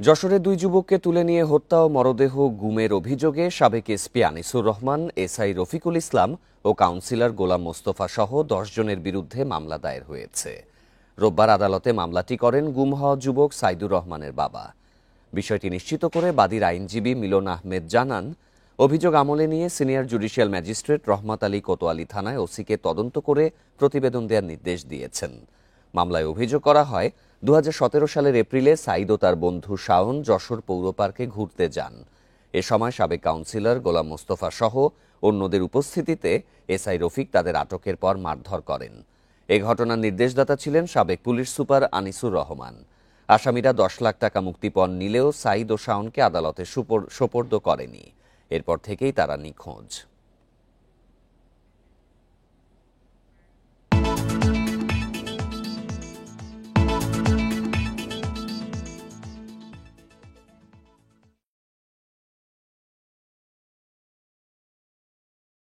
যশোরে দুই যুবককে তুলে নিয়ে হত্যা ও মরদেহ গুমের অভিযোগে সাবেক এসপি আনিসুর রহমান, এসআই রফিকুল ইসলাম ও কাউন্সিলর গোলাম মোস্তফা সহ ১০ জনের বিরুদ্ধে মামলা দায়ের হয়েছে। রোববার আদালতে মামলাটি করেন গুম হওয়া যুবক সাইদুর রহমানের বাবা। বিষয়টি নিশ্চিত করে বাদীর আইনজীবী মিলন আহমেদ জানান, অভিযোগ আমলে নিয়ে senior judicial magistrate Rahmat Ali Kotwali থানায় ওসিকে তদন্ত করে প্রতিবেদন দেওয়ার নির্দেশ দিয়েছেন। মামলায় অভিযোগ করা হয়, ২০১৭ সালের এপ্রিলে সাইদ ও তার বন্ধু শাওন যশোর পৌর পার্কে ঘুরতে যান। এ সময় সাবেক কাউন্সিলর গোলাম মোস্তফা সহ অন্যদের উপস্থিতিতে এসআই রফিক তাদের আটকের পর মারধর করেন। এ ঘটনার নির্দেশদাতা ছিলেন সাবেক পুলিশ সুপার আনিসুর রহমান। আসামিরা ১০ লাখ টাকা মুক্তিপণ নিলেও সাইদ ও শাওনকে আদালতে সোপর্দ করেনি। এরপর থেকেই তারা নিখোঁজ।